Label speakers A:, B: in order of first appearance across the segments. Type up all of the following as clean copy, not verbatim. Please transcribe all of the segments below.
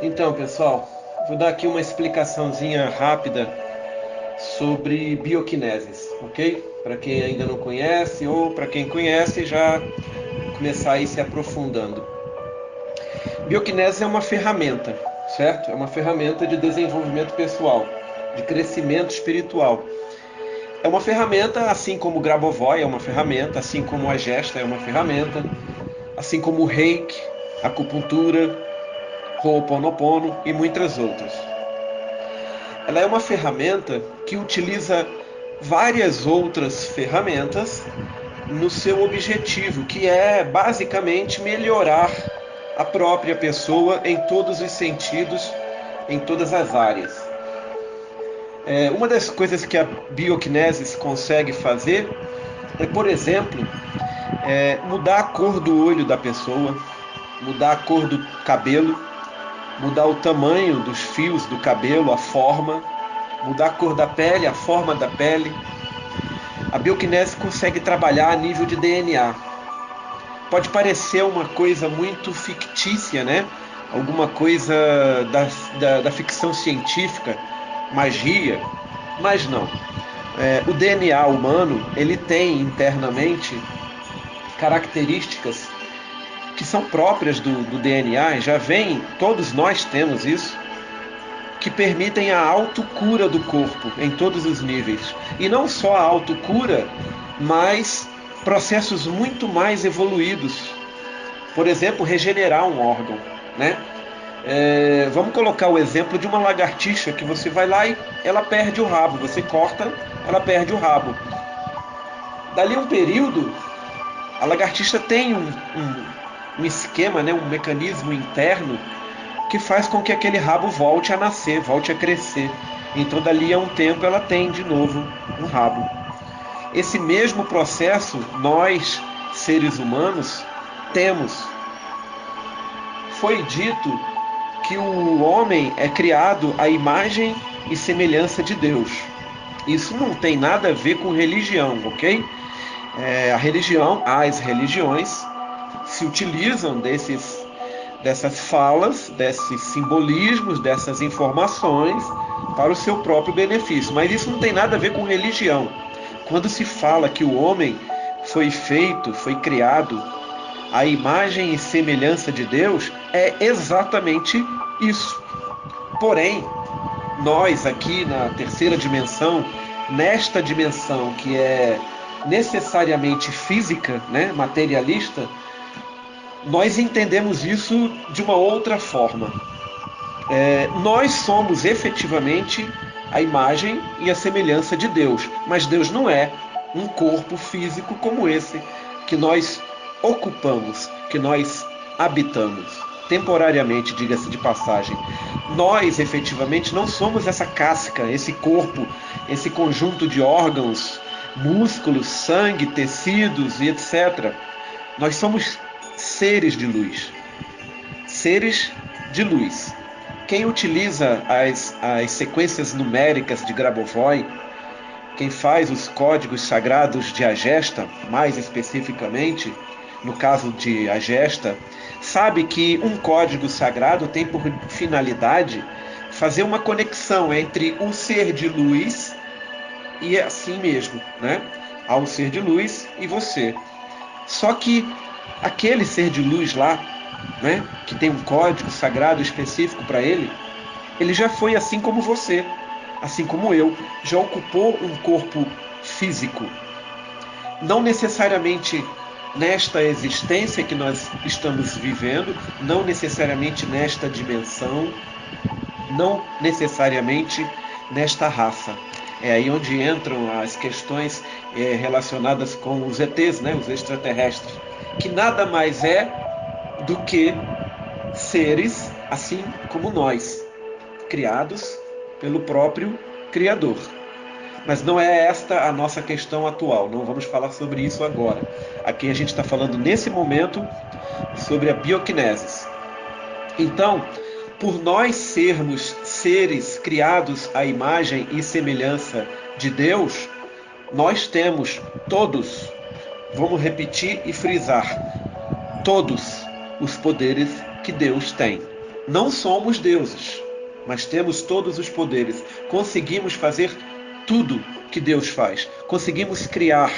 A: Então, pessoal, vou dar aqui uma explicaçãozinha rápida sobre bioquineses, ok? Para quem ainda não conhece ou para quem conhece já começar a ir se aprofundando. Bioquinese é uma ferramenta, certo? É uma ferramenta de desenvolvimento pessoal, de crescimento espiritual. É uma ferramenta, assim como o Grabovoi é uma ferramenta, assim como a Gesta é uma ferramenta, assim como o Reiki, acupuntura, Ho'oponopono e muitas outras. Ela é uma ferramenta que utiliza várias outras ferramentas no seu objetivo, que é basicamente melhorar a própria pessoa em todos os sentidos, em todas as áreas. Uma das coisas que a bioquinesis consegue fazer é, por exemplo, mudar a cor do olho da pessoa, mudar a cor do cabelo, mudar o tamanho dos fios do cabelo, a forma, mudar a cor da pele, a forma da pele. A bioquinese consegue trabalhar a nível de DNA. Pode parecer uma coisa muito fictícia, né? Alguma coisa da ficção científica, magia, mas não. O DNA humano ele tem internamente características que são próprias do DNA, já vem, todos nós temos isso, que permitem a autocura do corpo em todos os níveis. E não só a autocura, mas processos muito mais evoluídos. Por exemplo, regenerar um órgão, né? Vamos colocar o exemplo de uma lagartixa que você vai lá e ela perde o rabo. Você corta, ela perde o rabo. Dali um período, a lagartixa tem um esquema, né, um mecanismo interno que faz com que aquele rabo volte a nascer, volte a crescer. Então, dali a um tempo, ela tem de novo um rabo. Esse mesmo processo, nós, seres humanos, temos. Foi dito que o homem é criado à imagem e semelhança de Deus. Isso não tem nada a ver com religião, ok? As religiões se utilizam dessas falas, desses simbolismos, dessas informações para o seu próprio benefício. Mas isso não tem nada a ver com religião. Quando se fala que o homem foi feito, foi criado à imagem e semelhança de Deus, é exatamente isso. Porém, nós aqui na terceira dimensão, nesta dimensão que é necessariamente física, né, materialista, nós entendemos isso de uma outra forma. Nós somos efetivamente a imagem e a semelhança de Deus, mas Deus não é um corpo físico como esse que nós ocupamos, que nós habitamos, temporariamente, diga-se de passagem. Nós efetivamente não somos essa casca, esse corpo, esse conjunto de órgãos, músculos, sangue, tecidos e etc. Nós somos seres de luz. Seres de luz. Quem utiliza as sequências numéricas de Grabovoi, quem faz os códigos sagrados de Agesta, mais especificamente, no caso de Agesta, sabe que um código sagrado tem por finalidade fazer uma conexão entre o ser de luz e assim mesmo, né? Ao ser de luz e você. Só que aquele ser de luz lá, né, que tem um código sagrado específico para ele, ele já foi assim como você, assim como eu, já ocupou um corpo físico. Não necessariamente nesta existência que nós estamos vivendo, não necessariamente nesta dimensão, não necessariamente nesta raça. É aí onde entram as questões relacionadas com os ETs, né, os extraterrestres, que nada mais é do que seres assim como nós, criados pelo próprio Criador. Mas não é esta a nossa questão atual, não vamos falar sobre isso agora. Aqui a gente está falando nesse momento sobre a bioquinesis. Então, por nós sermos seres criados à imagem e semelhança de Deus, nós temos todos, vamos repetir e frisar, todos os poderes que Deus tem. Não somos deuses, mas temos todos os poderes. Conseguimos fazer tudo que Deus faz. Conseguimos criar.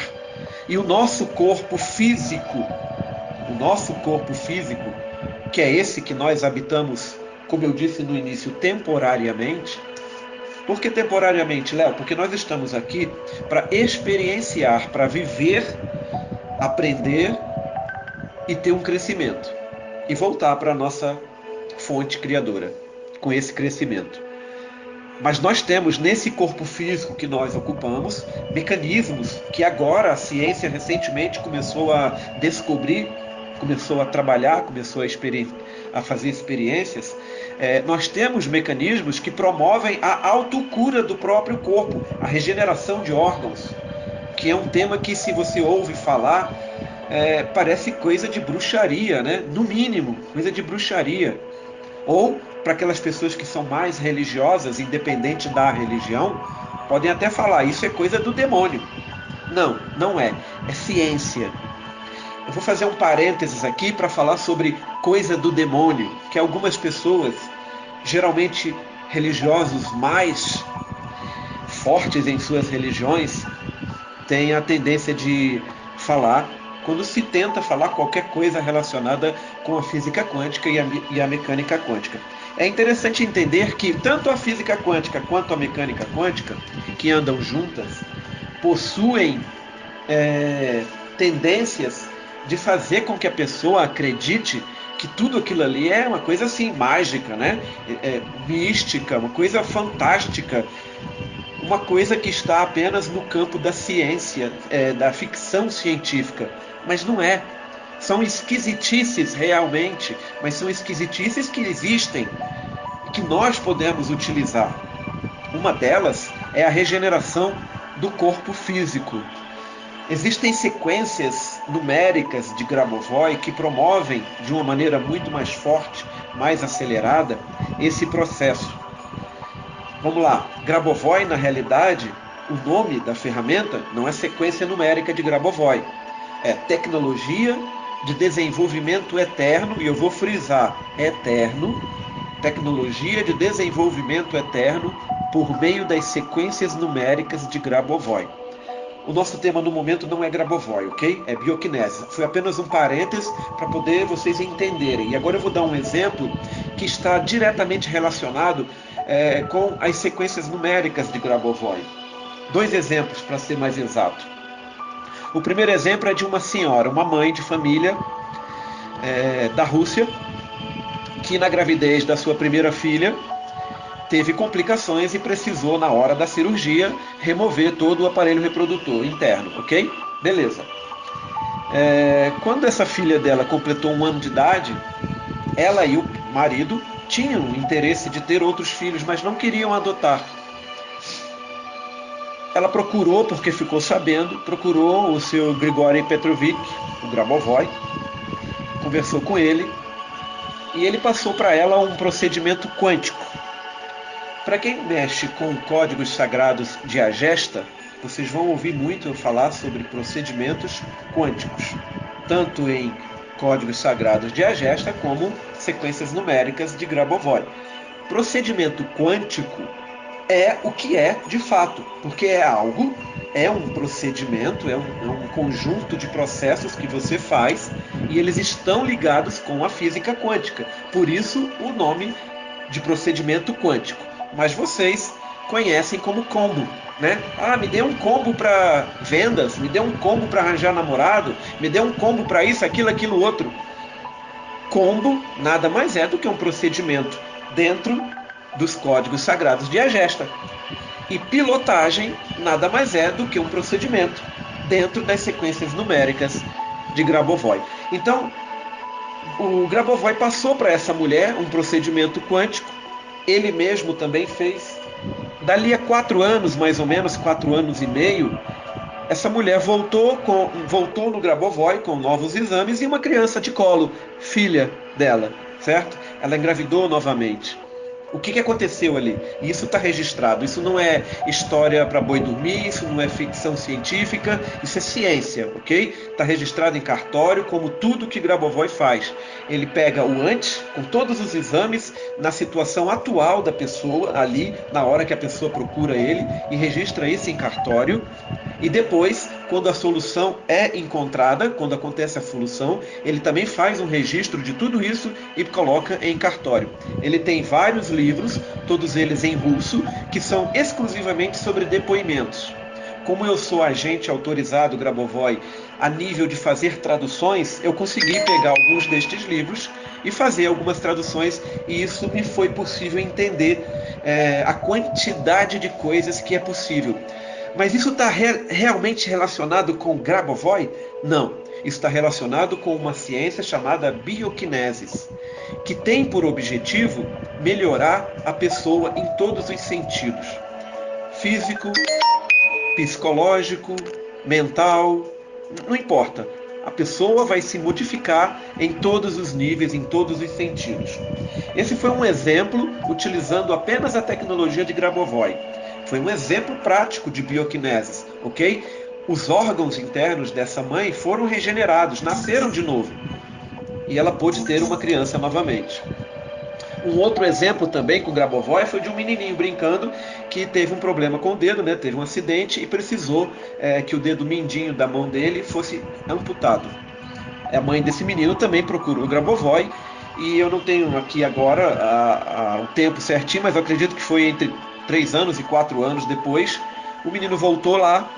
A: E o nosso corpo físico, que é esse que nós habitamos, como eu disse no início, temporariamente. Por que temporariamente, Léo? Porque nós estamos aqui para experienciar, para viver, aprender e ter um crescimento. E voltar para a nossa fonte criadora com esse crescimento. Mas nós temos nesse corpo físico que nós ocupamos mecanismos que agora a ciência recentemente começou a descobrir, começou a trabalhar, começou a fazer experiências. Nós temos mecanismos que promovem a autocura do próprio corpo, a regeneração de órgãos, que é um tema que, se você ouve falar, parece coisa de bruxaria, né? No mínimo, coisa de bruxaria. Ou, para aquelas pessoas que são mais religiosas, independente da religião, podem até falar, isso é coisa do demônio. Não, não é. É ciência. Eu vou fazer um parênteses aqui para falar sobre coisa do demônio, que algumas pessoas, geralmente religiosos mais fortes em suas religiões, têm a tendência de falar quando se tenta falar qualquer coisa relacionada com a física quântica e a mecânica quântica. É interessante entender que tanto a física quântica quanto a mecânica quântica, que andam juntas, possuem tendências de fazer com que a pessoa acredite que tudo aquilo ali é uma coisa assim mágica, né? Mística, uma coisa fantástica, uma coisa que está apenas no campo da ciência, da ficção científica. Mas não é. São esquisitices realmente, mas são esquisitices que existem e que nós podemos utilizar. Uma delas é a regeneração do corpo físico. Existem sequências numéricas de Grabovoi que promovem de uma maneira muito mais forte, mais acelerada, esse processo. Vamos lá, Grabovoi, na realidade, o nome da ferramenta não é sequência numérica de Grabovoi. É tecnologia de desenvolvimento eterno, e eu vou frisar, eterno, tecnologia de desenvolvimento eterno por meio das sequências numéricas de Grabovoi. O nosso tema no momento não é Grabovoi, ok? É bioquinese. Foi apenas um parênteses para poder vocês entenderem. E agora eu vou dar um exemplo que está diretamente relacionado com as sequências numéricas de Grabovoi. 2 exemplos para ser mais exato. O primeiro exemplo é de uma senhora, uma mãe de família da Rússia, que na gravidez da sua primeira filha teve complicações e precisou, na hora da cirurgia, remover todo o aparelho reprodutor interno, ok? Beleza. Quando essa filha dela completou 1 ano de idade, ela e o marido tinham interesse de ter outros filhos, mas não queriam adotar. Ela procurou, porque ficou sabendo, procurou o seu Grigori Petrovich, o Grabovoi, conversou com ele, e ele passou para ela um procedimento quântico. Para quem mexe com códigos sagrados de Agesta, vocês vão ouvir muito eu falar sobre procedimentos quânticos, tanto em códigos sagrados de Agesta como sequências numéricas de Grabovoi. Procedimento quântico é o que é de fato, porque é um procedimento, é um conjunto de processos que você faz e eles estão ligados com a física quântica. Por isso o nome de procedimento quântico. Mas vocês conhecem como combo, né? Me dê um combo para vendas, me dê um combo para arranjar namorado, me dê um combo para isso, aquilo, outro. Combo nada mais é do que um procedimento dentro dos códigos sagrados de Agesta. E pilotagem nada mais é do que um procedimento dentro das sequências numéricas de Grabovoi. Então, o Grabovoi passou para essa mulher um procedimento quântico. Ele mesmo também fez. Dali a 4 anos, mais ou menos, 4 anos e meio, essa mulher voltou no Grabovoi com novos exames e uma criança de colo, filha dela, certo? Ela engravidou novamente. O que aconteceu ali? E isso está registrado. Isso não é história para boi dormir, isso não é ficção científica, isso é ciência, ok? Está registrado em cartório, como tudo que Grabovoi faz. Ele pega o antes, com todos os exames, na situação atual da pessoa, ali, na hora que a pessoa procura ele, e registra isso em cartório. E depois, quando a solução é encontrada, quando acontece a solução, ele também faz um registro de tudo isso e coloca em cartório. Ele tem vários livros, todos eles em russo, que são exclusivamente sobre depoimentos. Como eu sou agente autorizado Grabovoi a nível de fazer traduções, eu consegui pegar alguns destes livros e fazer algumas traduções, e isso me foi possível entender a quantidade de coisas que é possível. Mas isso está realmente relacionado com Grabovoi? Não. Isso está relacionado com uma ciência chamada bioquinesis, que tem por objetivo melhorar a pessoa em todos os sentidos: físico, psicológico, mental, não importa. A pessoa vai se modificar em todos os níveis, em todos os sentidos. Esse foi um exemplo utilizando apenas a tecnologia de Grabovoi. Foi um exemplo prático de bioquinesis, ok? Os órgãos internos dessa mãe foram regenerados, nasceram de novo. E ela pôde ter uma criança novamente. Um outro exemplo também com Grabovoi foi de um menininho brincando que teve um problema com o dedo, né? Teve um acidente e precisou que o dedo mindinho da mão dele fosse amputado. A mãe desse menino também procurou Grabovoi, e eu não tenho aqui agora o tempo certinho, mas eu acredito que foi entre 3 anos e 4 anos depois, o menino voltou lá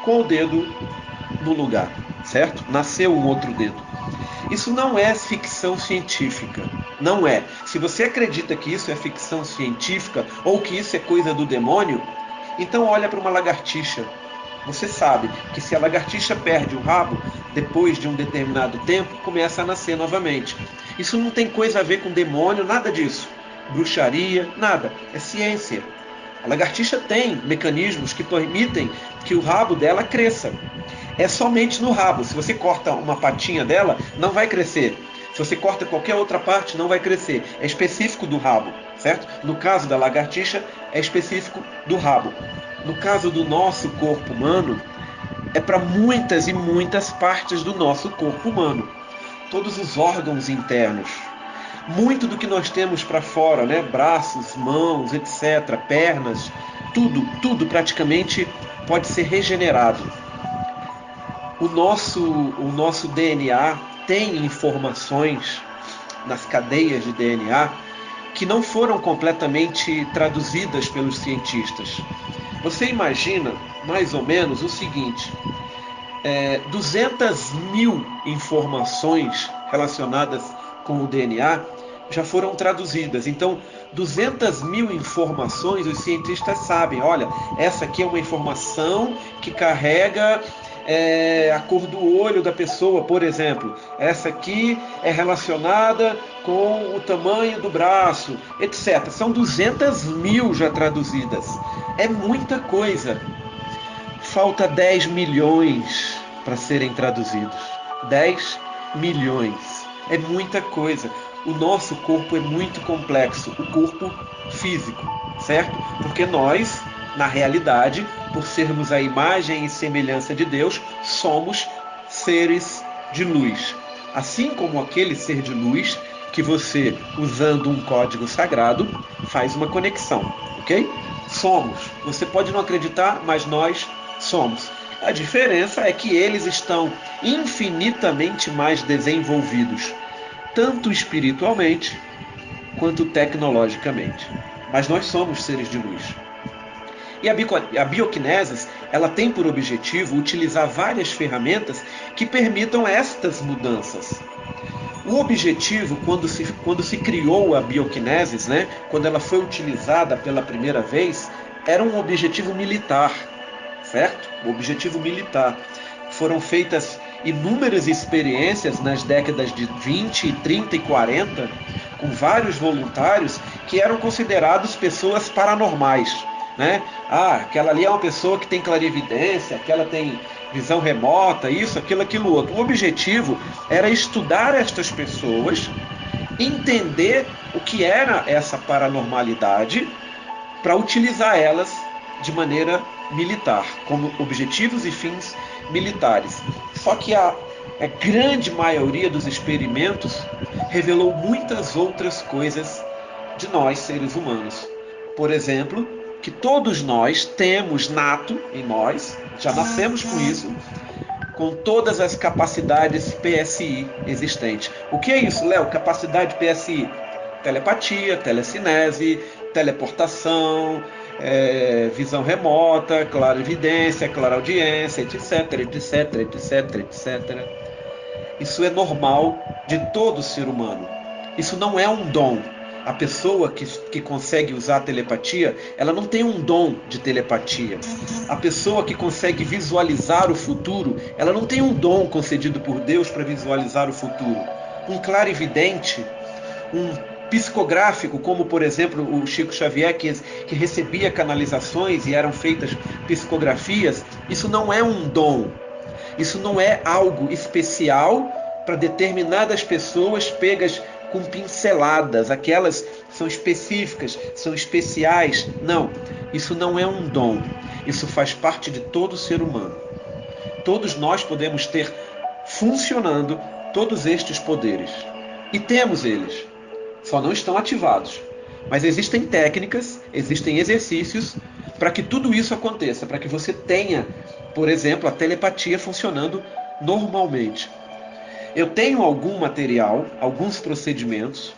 A: com o dedo no lugar, certo? Nasceu um outro dedo. Isso não é ficção científica. Não é. Se você acredita que isso é ficção científica ou que isso é coisa do demônio, então olha para uma lagartixa. Você sabe que se a lagartixa perde o rabo, depois de um determinado tempo, começa a nascer novamente. Isso não tem coisa a ver com demônio, nada disso. Bruxaria, nada. É ciência. A lagartixa tem mecanismos que permitem que o rabo dela cresça. É somente no rabo. Se você corta uma patinha dela, não vai crescer. Se você corta qualquer outra parte, não vai crescer. É específico do rabo, certo? No caso da lagartixa, é específico do rabo. No caso do nosso corpo humano, é para muitas e muitas partes do nosso corpo humano. Todos os órgãos internos. Muito do que nós temos para fora, né? Braços, mãos, etc., pernas, tudo praticamente pode ser regenerado. O nosso DNA tem informações nas cadeias de DNA que não foram completamente traduzidas pelos cientistas. Você imagina, mais ou menos, o seguinte: 200 mil informações relacionadas com o DNA já foram traduzidas. Então, 200 mil informações, os cientistas sabem, olha, essa aqui é uma informação que carrega a cor do olho da pessoa, por exemplo. Essa aqui é relacionada com o tamanho do braço, etc. São 200 mil já traduzidas. É muita coisa. Falta 10 milhões para serem traduzidos. 10 milhões. É muita coisa. O nosso corpo é muito complexo, o corpo físico, certo? Porque nós, na realidade, por sermos a imagem e semelhança de Deus, somos seres de luz. Assim como aquele ser de luz que você, usando um código sagrado, faz uma conexão, ok? Somos. Você pode não acreditar, mas nós somos. A diferença é que eles estão infinitamente mais desenvolvidos, tanto espiritualmente quanto tecnologicamente. Mas nós somos seres de luz. E a bioquinesis, ela tem por objetivo utilizar várias ferramentas que permitam estas mudanças. O objetivo, quando se criou a bioquinesis, né, quando ela foi utilizada pela primeira vez, era um objetivo militar, certo? O objetivo militar. Foram feitas inúmeras experiências nas décadas de 20, 30 e 40, com vários voluntários que eram considerados pessoas paranormais, né? Aquela ali é uma pessoa que tem clarividência, aquela tem visão remota, isso, aquilo, aquilo outro. O objetivo era estudar estas pessoas entender o que era essa paranormalidade para utilizar elas de maneira militar, como objetivos e fins militares. Só que a grande maioria dos experimentos revelou muitas outras coisas de nós, seres humanos. Por exemplo, que todos nós temos nato em nós, já nascemos com isso, com todas as capacidades PSI existentes. O que é isso, Léo? Capacidade PSI? Telepatia, telecinese, teleportação, visão remota, clarividência, clareaudiência, etc, etc, etc, etc. Isso é normal de todo ser humano. Isso não é um dom. A pessoa que consegue usar a telepatia, ela não tem um dom de telepatia. A pessoa que consegue visualizar o futuro, ela não tem um dom concedido por Deus para visualizar o futuro. Um clarividente, um psicográfico, como por exemplo o Chico Xavier, que recebia canalizações e eram feitas psicografias, isso não é um dom. Isso não é algo especial para determinadas pessoas pegas com pinceladas. Aquelas são específicas, são especiais. Não, isso não é um dom. Isso faz parte de todo ser humano. Todos nós podemos ter funcionando todos estes poderes. E temos eles. Só não estão ativados. Mas existem técnicas, existem exercícios para que tudo isso aconteça, para que você tenha, por exemplo, a telepatia funcionando normalmente. Eu tenho algum material, alguns procedimentos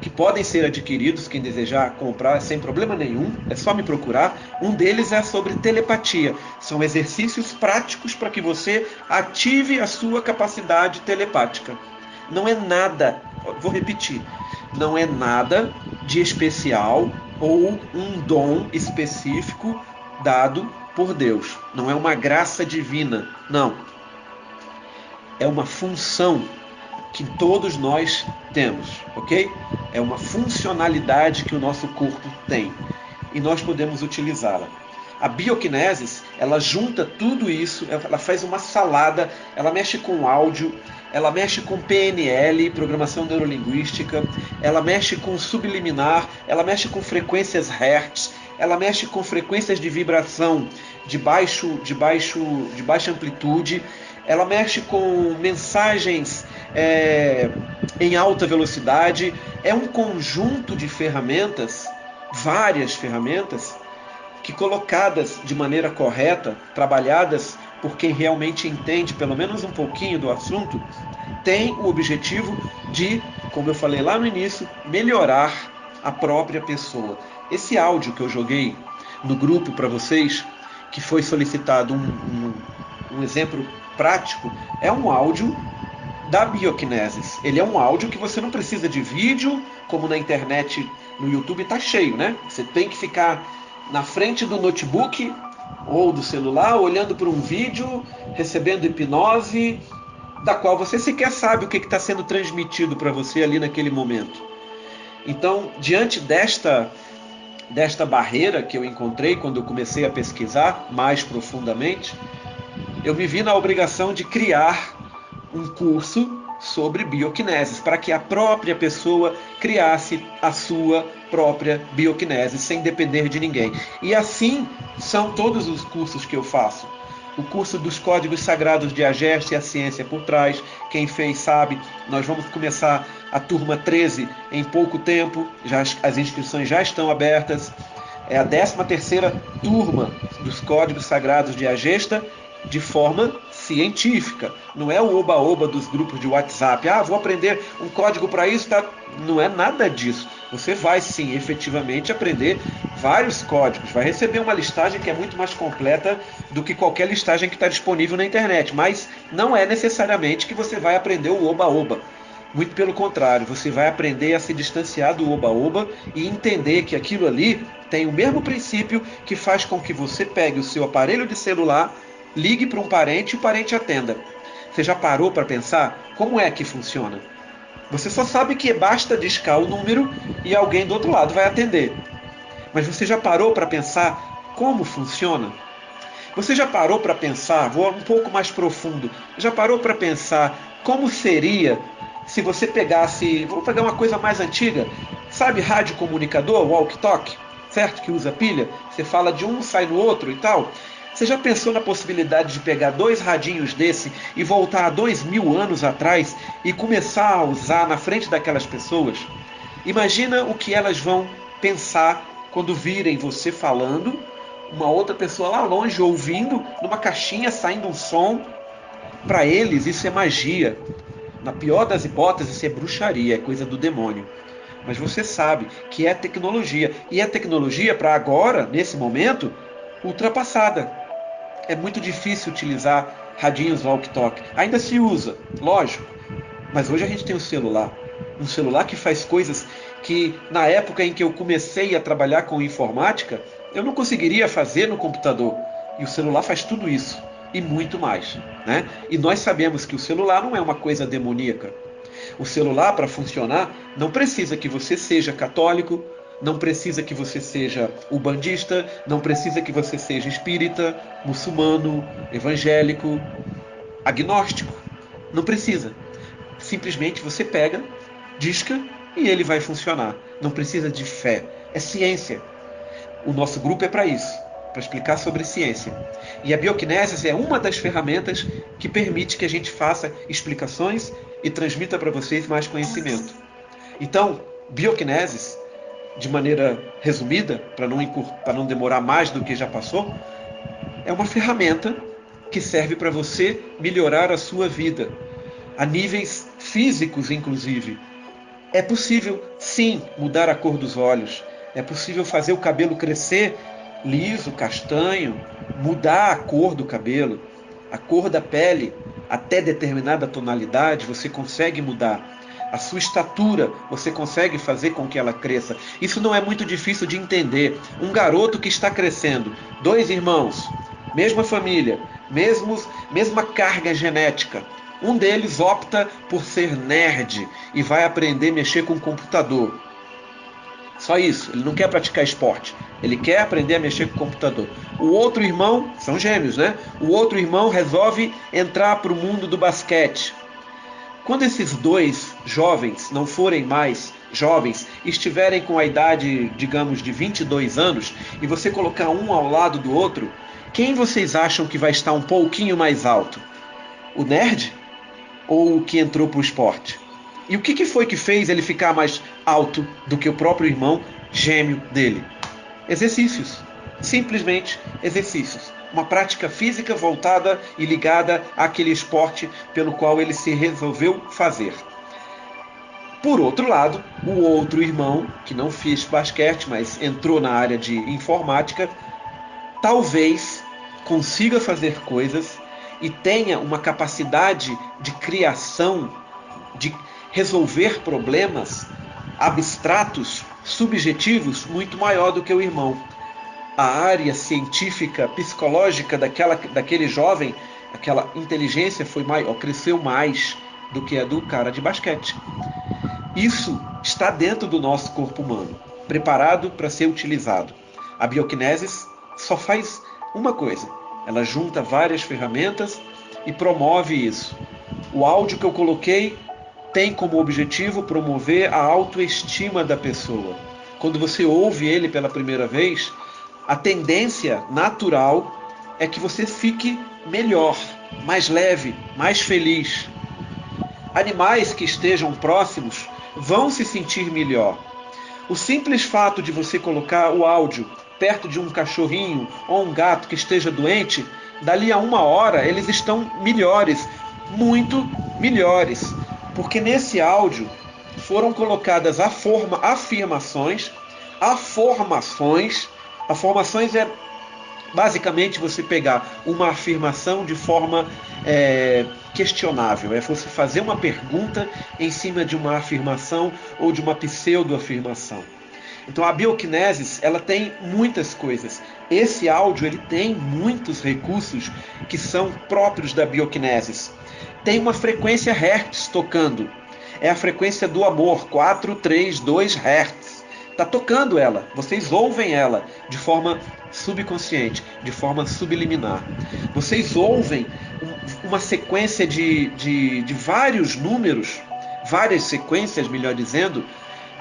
A: que podem ser adquiridos, quem desejar comprar sem problema nenhum, é só me procurar. Um deles é sobre telepatia. São exercícios práticos para que você ative a sua capacidade telepática. Não é nada, vou repetir, não é nada de especial ou um dom específico dado por Deus. Não é uma graça divina, não. É uma função que todos nós temos, ok? É uma funcionalidade que o nosso corpo tem e nós podemos utilizá-la. A bioquinesis, ela junta tudo isso, ela faz uma salada, ela mexe com áudio, ela mexe com PNL, programação neurolinguística, ela mexe com subliminar, ela mexe com frequências Hertz, ela mexe com frequências de vibração de baixa amplitude, ela mexe com mensagens em alta velocidade. É um conjunto de ferramentas, várias ferramentas, que colocadas de maneira correta, trabalhadas por quem realmente entende pelo menos um pouquinho do assunto, tem o objetivo de, como eu falei lá no início, melhorar a própria pessoa. Esse áudio que eu joguei no grupo para vocês, que foi solicitado um exemplo prático, é um áudio da bioquinesis. Ele é um áudio que você não precisa de vídeo, como na internet, no YouTube está cheio, né? Você tem que ficar na frente do notebook ou do celular, olhando para um vídeo, recebendo hipnose, da qual você sequer sabe o que está sendo transmitido para você ali naquele momento. Então, diante desta barreira que eu encontrei quando eu comecei a pesquisar mais profundamente, eu me vi na obrigação de criar um curso sobre bioquinesis, para que a própria pessoa criasse a sua própria bioquinesis, sem depender de ninguém. E assim são todos os cursos que eu faço. O curso dos Códigos Sagrados de Agesta e a Ciência por Trás, quem fez sabe, nós vamos começar a turma 13 em pouco tempo, as inscrições já estão abertas. É a 13ª turma dos Códigos Sagrados de Agesta, de forma científica. Não é o oba-oba dos grupos de WhatsApp. Vou aprender um código para isso. Tá? Não é nada disso. Você vai sim, efetivamente, aprender vários códigos. Vai receber uma listagem que é muito mais completa do que qualquer listagem que está disponível na internet. Mas não é necessariamente que você vai aprender o oba-oba. Muito pelo contrário, você vai aprender a se distanciar do oba-oba e entender que aquilo ali tem o mesmo princípio que faz com que você pegue o seu aparelho de celular, ligue para um parente e o parente atenda. Você já parou para pensar como é que funciona? Você só sabe que basta discar o número e alguém do outro lado vai atender. Mas você já parou para pensar como funciona? Você já parou para pensar, vou um pouco mais profundo, já parou para pensar como seria se você pegasse, vou pegar uma coisa mais antiga, sabe rádio comunicador, walkie-talkie, certo? Que usa pilha, você fala de um, sai no outro e tal. Você já pensou na possibilidade de pegar 2 radinhos desse e voltar a 2000 anos atrás e começar a usar na frente daquelas pessoas? Imagina o que elas vão pensar quando virem você falando, uma outra pessoa lá longe ouvindo, numa caixinha saindo um som. Para eles isso é magia. Na pior das hipóteses, isso é bruxaria, é coisa do demônio. Mas você sabe que é tecnologia. E é tecnologia para agora, nesse momento, ultrapassada. É muito difícil utilizar radinhos walkie-talkie. Ainda se usa, lógico. Mas hoje a gente tem um celular. Um celular que faz coisas que na época em que eu comecei a trabalhar com informática, eu não conseguiria fazer no computador. E o celular faz tudo isso. E muito mais. Né? E nós sabemos que o celular não é uma coisa demoníaca. O celular, para funcionar, não precisa que você seja católico, não precisa que você seja ubandista, não precisa que você seja espírita, muçulmano, evangélico, agnóstico. Não precisa. Simplesmente você pega, disca e ele vai funcionar. Não precisa de fé. É ciência. O nosso grupo é para isso, para explicar sobre ciência. E a bioquinesis é uma das ferramentas que permite que a gente faça explicações e transmita para vocês mais conhecimento. Então, bioquinesis, de maneira resumida, para não demorar mais do que já passou, é uma ferramenta que serve para você melhorar a sua vida, a níveis físicos, inclusive. É possível, sim, mudar a cor dos olhos. É possível fazer o cabelo crescer liso, castanho, mudar a cor do cabelo, a cor da pele, até determinada tonalidade, você consegue mudar. A sua estatura, você consegue fazer com que ela cresça. Isso não é muito difícil de entender. Um garoto que está crescendo, 2 irmãos, mesma família, mesma carga genética. Um deles opta por ser nerd e vai aprender a mexer com o computador. Só isso, ele não quer praticar esporte, ele quer aprender a mexer com o computador. O outro irmão, são gêmeos, né? O outro irmão resolve entrar para o mundo do basquete. Quando esses 2 jovens não forem mais jovens, estiverem com a idade, digamos, de 22 anos, e você colocar um ao lado do outro, quem vocês acham que vai estar um pouquinho mais alto? O nerd? Ou o que entrou para o esporte? E o que foi que fez ele ficar mais alto do que o próprio irmão gêmeo dele? Exercícios. Simplesmente exercícios. Uma prática física voltada e ligada àquele esporte pelo qual ele se resolveu fazer. Por outro lado, o outro irmão, que não fez basquete, mas entrou na área de informática, talvez consiga fazer coisas e tenha uma capacidade de criação, de resolver problemas abstratos, subjetivos, muito maior do que o irmão. A área científica, psicológica daquele jovem, aquela inteligência foi maior, cresceu mais do que a do cara de basquete. Isso está dentro do nosso corpo humano, preparado para ser utilizado. A bioquinesis só faz uma coisa: ela junta várias ferramentas e promove isso. O áudio que eu coloquei tem como objetivo promover a autoestima da pessoa. Quando você ouve ele pela primeira vez, a tendência natural é que você fique melhor, mais leve, mais feliz. Animais que estejam próximos vão se sentir melhor. O simples fato de você colocar o áudio perto de um cachorrinho ou um gato que esteja doente, dali a 1 hora eles estão melhores, muito melhores, porque nesse áudio foram colocadas afirmações. Afirmações é basicamente você pegar uma afirmação de forma questionável, é você fazer uma pergunta em cima de uma afirmação ou de uma pseudo-afirmação. Então a bioquinesis, ela tem muitas coisas. Esse áudio ele tem muitos recursos que são próprios da bioquinesis. Tem uma frequência Hertz tocando. É a frequência do amor, 432 Hertz. Está tocando ela, vocês ouvem ela de forma subconsciente, de forma subliminar. Vocês ouvem uma sequência de vários números várias sequências, melhor dizendo,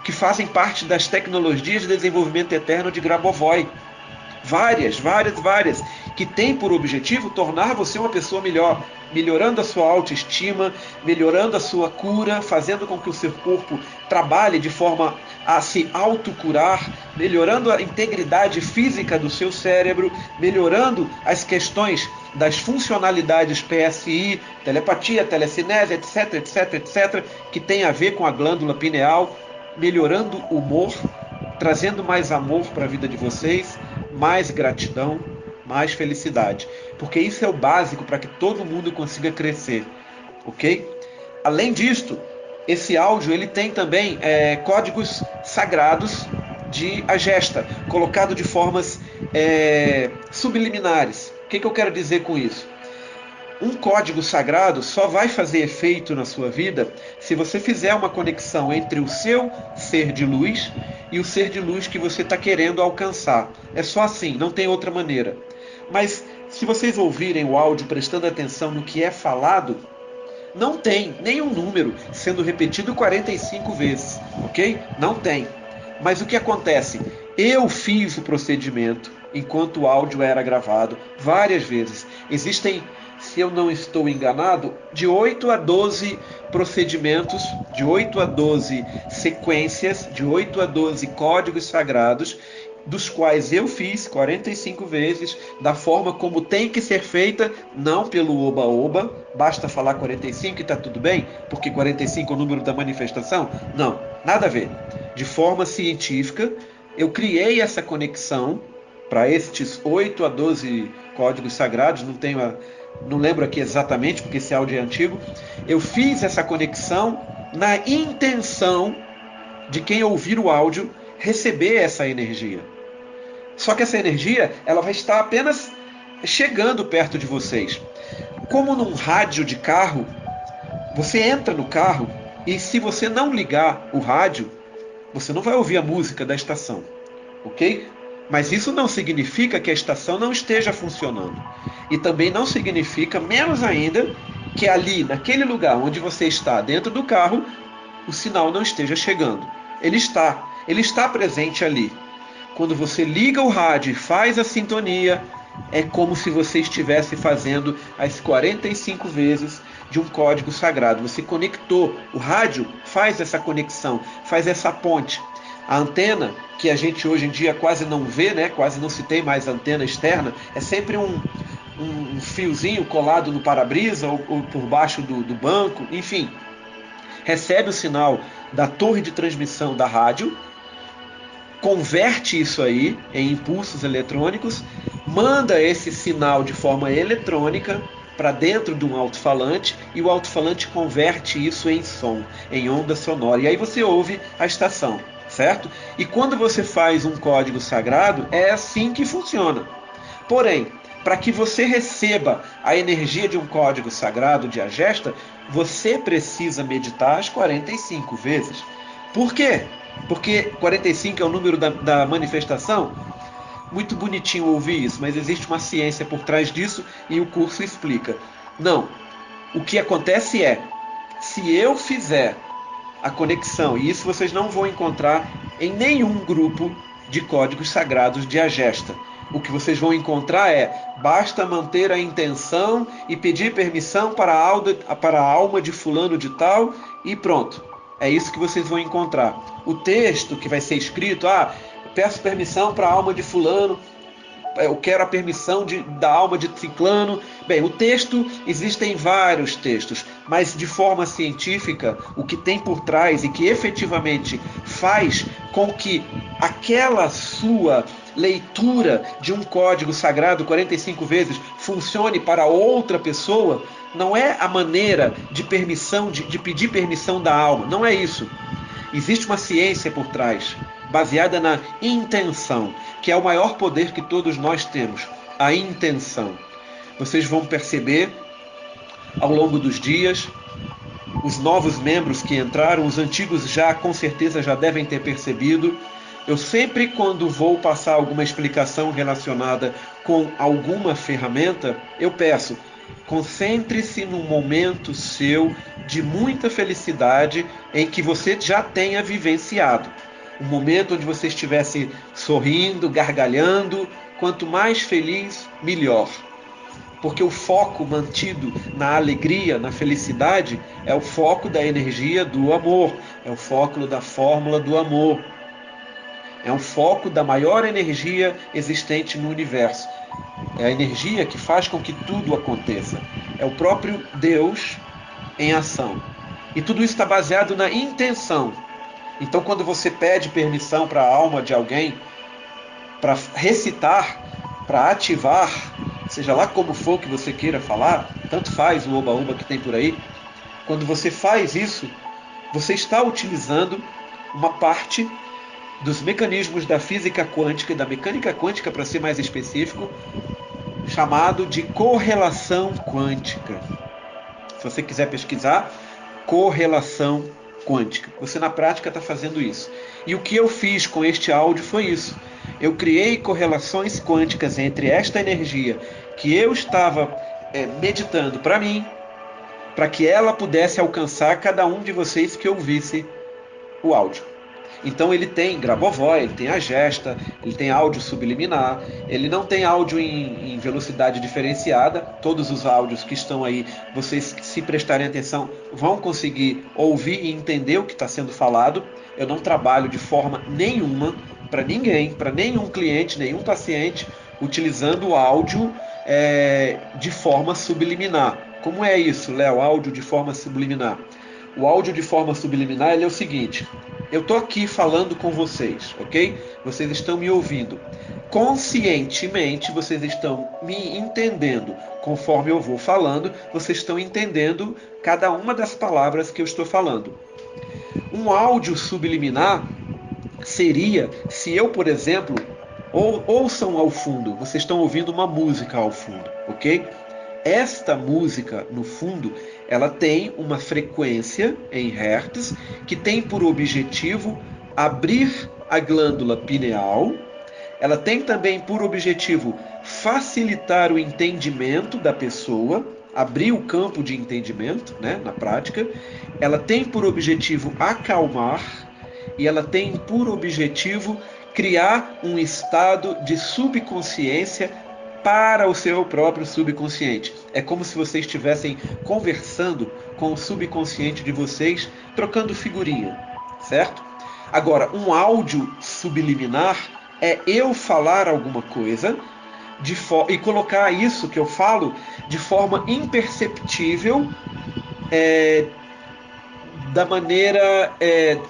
A: que fazem parte das tecnologias de desenvolvimento eterno de Grabovoi. Várias, que tem por objetivo tornar você uma pessoa melhor, melhorando a sua autoestima, melhorando a sua cura, fazendo com que o seu corpo trabalhe de forma a se autocurar, melhorando a integridade física do seu cérebro, melhorando as questões das funcionalidades PSI, telepatia, telecinese, etc, que tem a ver com a glândula pineal, melhorando o humor, trazendo mais amor para a vida de vocês, mais gratidão, mais felicidade. Porque isso é o básico para que todo mundo consiga crescer, ok? Além disto, esse áudio ele tem também códigos sagrados de agesta, colocado de formas subliminares. O que eu quero dizer com isso? Um código sagrado só vai fazer efeito na sua vida se você fizer uma conexão entre o seu ser de luz e o ser de luz que você está querendo alcançar. É só assim, não tem outra maneira. Mas se vocês ouvirem o áudio prestando atenção no que é falado, não tem nenhum número sendo repetido 45 vezes, ok? Não tem. Mas o que acontece? Eu fiz o procedimento enquanto o áudio era gravado várias vezes. Existem, se eu não estou enganado, de 8 a 12 procedimentos, de 8 a 12 sequências, de 8 a 12 códigos sagrados, dos quais eu fiz 45 vezes, da forma como tem que ser feita, não pelo oba-oba, basta falar 45 e está tudo bem, porque 45 é o número da manifestação. Não, nada a ver. De forma científica, eu criei essa conexão para estes 8 a 12 códigos sagrados, não lembro aqui exatamente, porque esse áudio é antigo. Eu fiz essa conexão na intenção de quem ouvir o áudio receber essa energia. Só que essa energia ela vai estar apenas chegando perto de vocês. Como num rádio de carro, você entra no carro e se você não ligar o rádio, você não vai ouvir a música da estação, ok? Mas isso não significa que a estação não esteja funcionando. E também não significa, menos ainda, que ali, naquele lugar onde você está, dentro do carro, o sinal não esteja chegando. Ele está presente ali. Quando você liga o rádio e faz a sintonia, é como se você estivesse fazendo as 45 vezes de um código sagrado. Você conectou. O rádio faz essa conexão, faz essa ponte. A antena, que a gente hoje em dia quase não vê, né? Quase não se tem mais antena externa, é sempre um fiozinho colado no para-brisa ou por baixo do banco, enfim. Recebe o sinal da torre de transmissão da rádio, converte isso aí em impulsos eletrônicos, manda esse sinal de forma eletrônica para dentro de um alto-falante e o alto-falante converte isso em som, em onda sonora. E aí você ouve a estação, certo? E quando você faz um código sagrado, é assim que funciona. Porém, para que você receba a energia de um código sagrado de agesta, você precisa meditar as 45 vezes. Por quê? Porque 45 é o número da manifestação? Muito bonitinho ouvir isso, mas existe uma ciência por trás disso e o curso explica. Não. O que acontece é, se eu fizer a conexão, e isso vocês não vão encontrar em nenhum grupo de códigos sagrados de agesta. O que vocês vão encontrar basta manter a intenção e pedir permissão para a alma de fulano de tal e pronto. É isso que vocês vão encontrar. O texto que vai ser escrito, peço permissão para a alma de fulano, eu quero a permissão da alma de ciclano. Bem, o texto, existem vários textos, mas de forma científica, o que tem por trás e que efetivamente faz com que aquela sua leitura de um código sagrado 45 vezes funcione para outra pessoa, não é a maneira de permissão, de pedir permissão da alma, não é isso. Existe uma ciência por trás, baseada na intenção, que é o maior poder que todos nós temos, a intenção. Vocês vão perceber ao longo dos dias, os novos membros que entraram, os antigos já com certeza já devem ter percebido. Eu sempre, quando vou passar alguma explicação relacionada com alguma ferramenta, eu peço, Concentre-se num momento seu de muita felicidade em que você já tenha vivenciado. Um momento onde você estivesse sorrindo, gargalhando. Quanto mais feliz, melhor. Porque o foco mantido na alegria, na felicidade, é o foco da energia do amor, é o foco da fórmula do amor, é o foco da maior energia existente no universo. É a energia que faz com que tudo aconteça. É o próprio Deus em ação. E tudo isso está baseado na intenção. Então, quando você pede permissão para a alma de alguém para recitar, para ativar, seja lá como for que você queira falar, tanto faz o oba-oba que tem por aí, quando você faz isso, você está utilizando uma parte dos mecanismos da física quântica e da mecânica quântica, para ser mais específico, chamado de correlação quântica. Se você quiser pesquisar, correlação quântica. Você na prática está fazendo isso. E o que eu fiz com este áudio foi isso. Eu criei correlações quânticas entre esta energia que eu estava meditando para mim, para que ela pudesse alcançar cada um de vocês que ouvisse o áudio. Então ele tem Grabovoi, ele tem a gesta, ele tem áudio subliminar, ele não tem áudio em velocidade diferenciada. Todos os áudios que estão aí, vocês se prestarem atenção, vão conseguir ouvir e entender o que está sendo falado. Eu não trabalho de forma nenhuma para ninguém, para nenhum cliente, nenhum paciente, utilizando o áudio de forma subliminar. Como é isso, Léo? Áudio de forma subliminar? O áudio de forma subliminar ele é o seguinte: eu estou aqui falando com vocês, ok? Vocês estão me ouvindo. Conscientemente, vocês estão me entendendo. Conforme eu vou falando, vocês estão entendendo cada uma das palavras que eu estou falando. Um áudio subliminar seria se eu, por exemplo, ouçam ao fundo, vocês estão ouvindo uma música ao fundo, ok? Esta música, no fundo, ela tem uma frequência em hertz que tem por objetivo abrir a glândula pineal. Ela tem também por objetivo facilitar o entendimento da pessoa, abrir o campo de entendimento, né, na prática. Ela tem por objetivo acalmar e ela tem por objetivo criar um estado de subconsciência para o seu próprio subconsciente. É como se vocês estivessem conversando com o subconsciente de vocês, trocando figurinha, certo? Agora, um áudio subliminar é eu falar alguma coisa e colocar isso que eu falo de forma imperceptível, da maneira...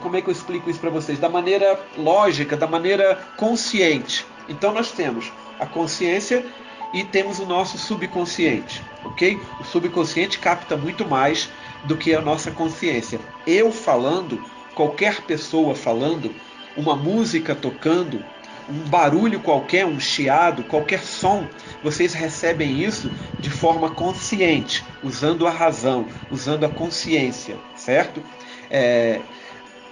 A: como é que eu explico isso para vocês? Da maneira lógica, da maneira consciente. Então nós temos a consciência e temos o nosso subconsciente, ok? O subconsciente capta muito mais do que a nossa consciência. Eu falando, qualquer pessoa falando, uma música tocando, um barulho qualquer, um chiado, qualquer som, vocês recebem isso de forma consciente, usando a razão, usando a consciência, certo?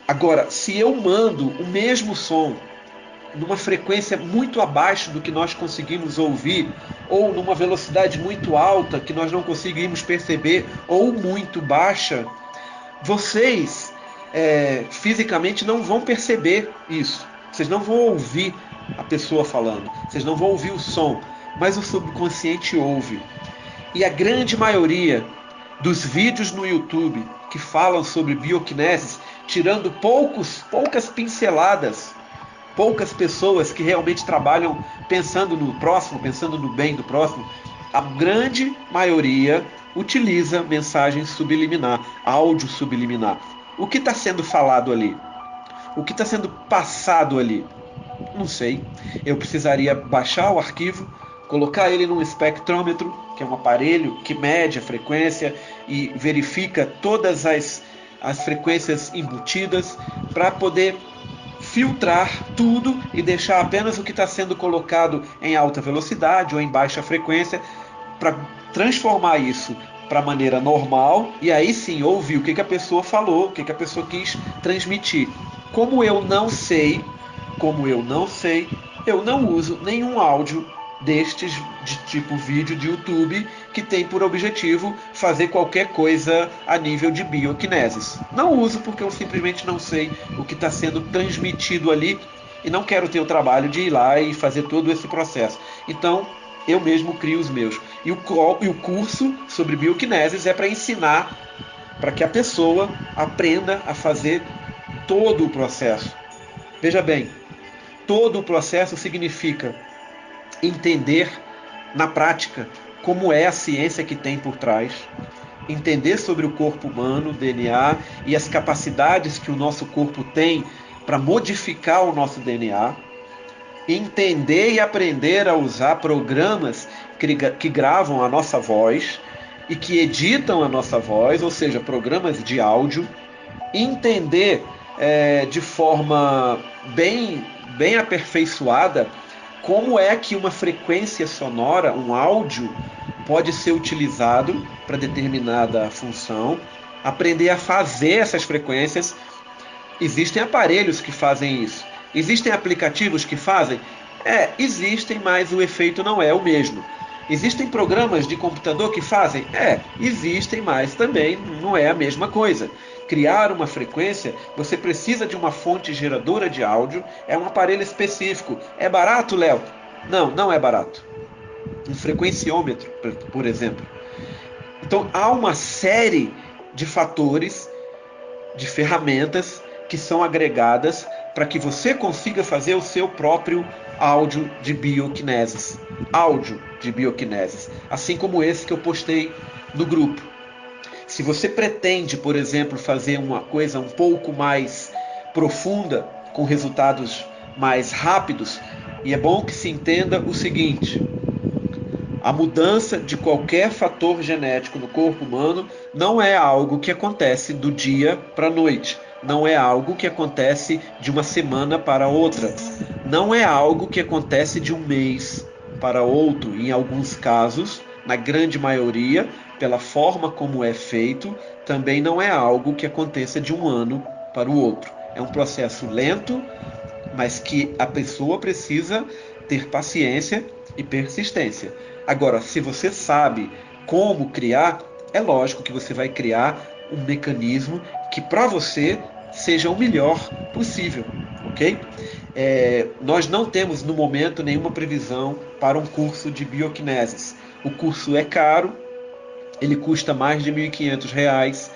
A: Agora, se eu mando o mesmo som numa frequência muito abaixo do que nós conseguimos ouvir, ou numa velocidade muito alta que nós não conseguimos perceber, ou muito baixa, vocês fisicamente não vão perceber isso. Vocês não vão ouvir a pessoa falando, vocês não vão ouvir o som, mas o subconsciente ouve. E a grande maioria dos vídeos no YouTube que falam sobre bioquinesis, tirando poucas pinceladas, poucas pessoas que realmente trabalham pensando no próximo, pensando no bem do próximo, a grande maioria utiliza mensagem subliminar, áudio subliminar. O que está sendo falado ali? O que está sendo passado ali? Não sei. Eu precisaria baixar o arquivo, colocar ele num espectrômetro, que é um aparelho que mede a frequência e verifica todas as frequências embutidas, para poder filtrar tudo e deixar apenas o que está sendo colocado em alta velocidade ou em baixa frequência, para transformar isso para a maneira normal e aí sim ouvir o que a pessoa falou, o que a pessoa quis transmitir. Como eu não sei, eu não uso nenhum áudio destes de tipo vídeo de YouTube que tem por objetivo fazer qualquer coisa a nível de bioquineses. Não uso porque eu simplesmente não sei o que está sendo transmitido ali e não quero ter o trabalho de ir lá e fazer todo esse processo. Então, eu mesmo crio os meus. E o curso sobre bioquineses é para ensinar, para que a pessoa aprenda a fazer todo o processo. Veja bem, todo o processo significa entender na prática como é a ciência que tem por trás, entender sobre o corpo humano, o DNA e as capacidades que o nosso corpo tem para modificar o nosso DNA, entender e aprender a usar programas que gravam a nossa voz e que editam a nossa voz, ou seja, programas de áudio, entender de forma bem aperfeiçoada como é que uma frequência sonora, um áudio, pode ser utilizado para determinada função, aprender a fazer essas frequências. Existem aparelhos que fazem isso. Existem aplicativos que fazem? Existem, mas o efeito não é o mesmo. Existem programas de computador que fazem? Existem, mas também não é a mesma coisa. Criar uma frequência, você precisa de uma fonte geradora de áudio, é um aparelho específico. É barato, Léo? Não, não é barato. Um frequenciômetro, por exemplo. Então há uma série de fatores, de ferramentas que são agregadas para que você consiga fazer o seu próprio áudio de bioquineses. Áudio de bioquineses. Assim como esse que eu postei no grupo. Se você pretende, por exemplo, fazer uma coisa um pouco mais profunda, com resultados mais rápidos, e é bom que se entenda o seguinte: a mudança de qualquer fator genético no corpo humano não é algo que acontece do dia para a noite. Não é algo que acontece de uma semana para outra. Não é algo que acontece de um mês para outro. Em alguns casos, na grande maioria, pela forma como é feito, também não é algo que aconteça de um ano para o outro. É um processo lento, mas que a pessoa precisa ter paciência e persistência. Agora, se você sabe como criar, é lógico que você vai criar um mecanismo que para você seja o melhor possível, ok? Nós não temos no momento nenhuma previsão para um curso de bioquineses. O curso é caro, ele custa mais de R$ 1.500,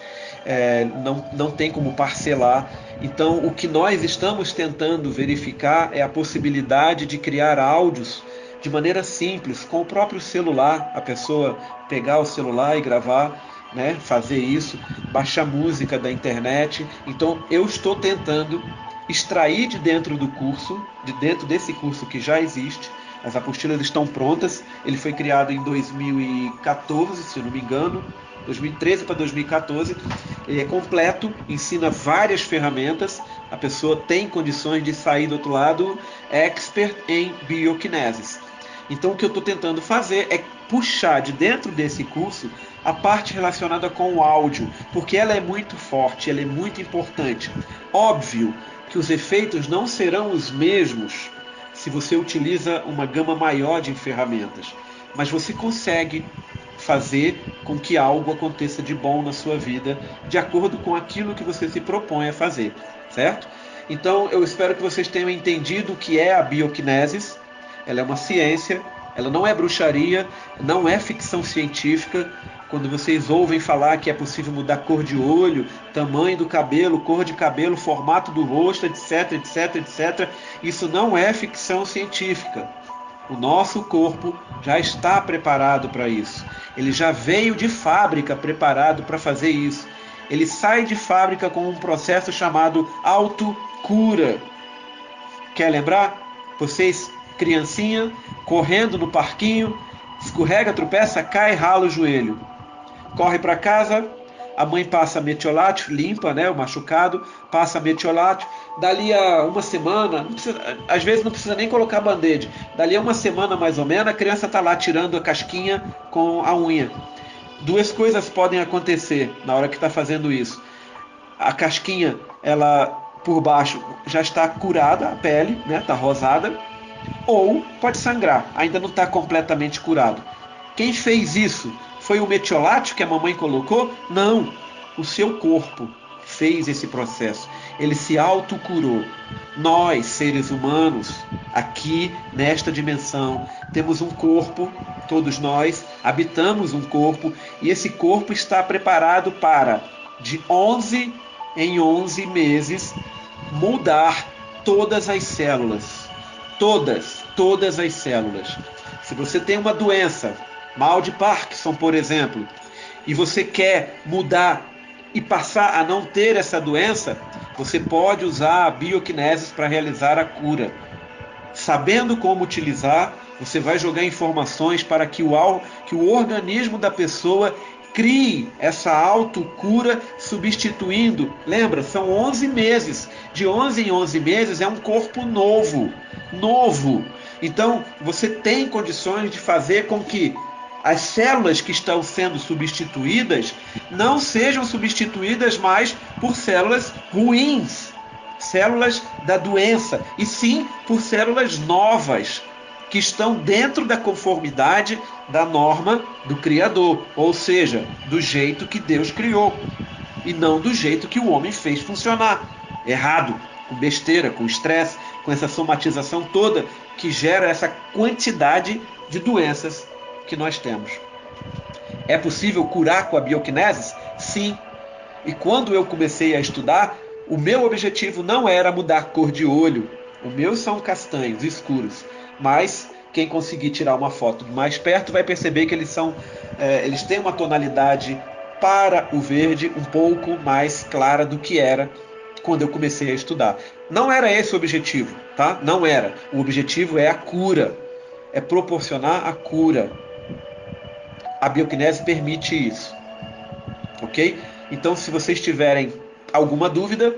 A: não tem como parcelar. Então, o que nós estamos tentando verificar é a possibilidade de criar áudios de maneira simples, com o próprio celular, a pessoa pegar o celular e gravar, né, fazer isso, baixar música da internet. Então, eu estou tentando extrair de dentro do curso, de dentro desse curso que já existe. As apostilas estão prontas. Ele foi criado em 2014, se eu não me engano, 2013 para 2014. Ele é completo, ensina várias ferramentas. A pessoa tem condições de sair do outro lado expert em bioquineses. Então o que eu estou tentando fazer é puxar de dentro desse curso a parte relacionada com o áudio, porque ela é muito forte, ela é muito importante. Óbvio que os efeitos não serão os mesmos se você utiliza uma gama maior de ferramentas, mas você consegue fazer com que algo aconteça de bom na sua vida, de acordo com aquilo que você se propõe a fazer, certo? Então eu espero que vocês tenham entendido o que é a bioquineses. Ela é uma ciência, ela não é bruxaria, não é ficção científica. Quando vocês ouvem falar que é possível mudar cor de olho, tamanho do cabelo, cor de cabelo, formato do rosto, etc, etc, etc, isso não é ficção científica. O nosso corpo já está preparado para isso. Ele já veio de fábrica preparado para fazer isso. Ele sai de fábrica com um processo chamado autocura. Quer lembrar? Vocês, criancinha, correndo no parquinho, escorrega, tropeça, cai, rala o joelho. Corre para casa, a mãe passa metiolate, limpa, né, o machucado, passa metiolate. Dali a uma semana, às vezes não precisa nem colocar band-aid. Dali a uma semana mais ou menos, a criança está lá tirando a casquinha com a unha. Duas coisas podem acontecer na hora que está fazendo isso. A casquinha, ela por baixo já está curada, a pele, né, está rosada. ou pode sangrar, ainda não está completamente curado. Quem fez isso? Foi o metiolate que a mamãe colocou? Não, o seu corpo fez esse processo. Ele se autocurou. Nós, seres humanos, aqui nesta dimensão, temos um corpo, todos nós habitamos um corpo, e esse corpo está preparado para, de 11 em 11 meses, mudar todas as células. Todas as células. Se você tem uma doença, mal de Parkinson, por exemplo, e você quer mudar e passar a não ter essa doença, você pode usar a bioquinesis para realizar a cura. Sabendo como utilizar, você vai jogar informações para que o organismo da pessoa crie essa autocura, substituindo. Lembra, são 11 meses. De 11 em 11 meses é um corpo novo. Novo. Então, você tem condições de fazer com que as células que estão sendo substituídas não sejam substituídas mais por células ruins, células da doença, e sim por células novas, que estão dentro da conformidade da norma do Criador, ou seja, do jeito que Deus criou, e não do jeito que o homem fez funcionar, errado, com besteira, com estresse, com essa somatização toda que gera essa quantidade de doenças que nós temos. É possível curar com a bioquinesis? Sim. E quando eu comecei a estudar, o meu objetivo não era mudar a cor de olho. Os meus são castanhos, escuros. Mas quem conseguir tirar uma foto mais perto vai perceber que eles têm uma tonalidade para o verde um pouco mais clara do que era quando eu comecei a estudar. Não era esse o objetivo, tá? Não era. O objetivo é a cura. É proporcionar a cura. A bioquinese permite isso, ok? Então, se vocês tiverem alguma dúvida,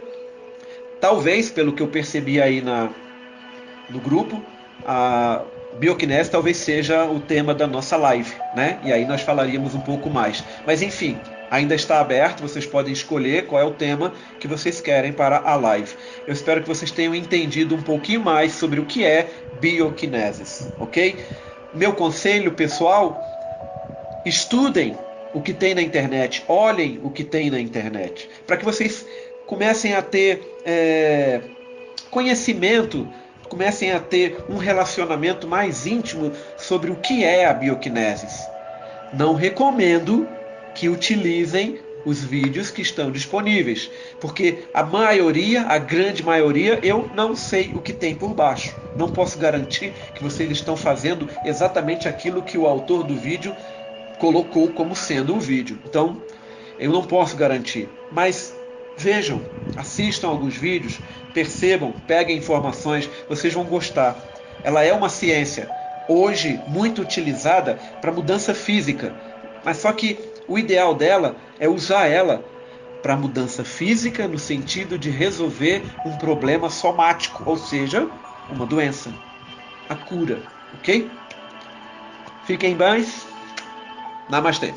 A: talvez, pelo que eu percebi aí no grupo, a bioquinese talvez seja o tema da nossa live, né? E aí nós falaríamos um pouco mais. Mas, enfim, ainda está aberto, vocês podem escolher qual é o tema que vocês querem para a live. Eu espero que vocês tenham entendido um pouquinho mais sobre o que é bioquinesis, ok? Meu conselho pessoal: estudem o que tem na internet, olhem o que tem na internet, para que vocês comecem a ter conhecimento, comecem a ter um relacionamento mais íntimo sobre o que é a bioquinesis. Não recomendo que utilizem os vídeos que estão disponíveis, porque a grande maioria, eu não sei o que tem por baixo. Não posso garantir que vocês estão fazendo exatamente aquilo que o autor do vídeo colocou como sendo o vídeo. Então, eu não posso garantir. Mas vejam, assistam alguns vídeos, percebam, peguem informações, vocês vão gostar. Ela é uma ciência, hoje muito utilizada para mudança física, mas só que o ideal dela é usar ela para mudança física no sentido de resolver um problema somático, ou seja, uma doença, a cura, ok? Fiquem bem. Namastê.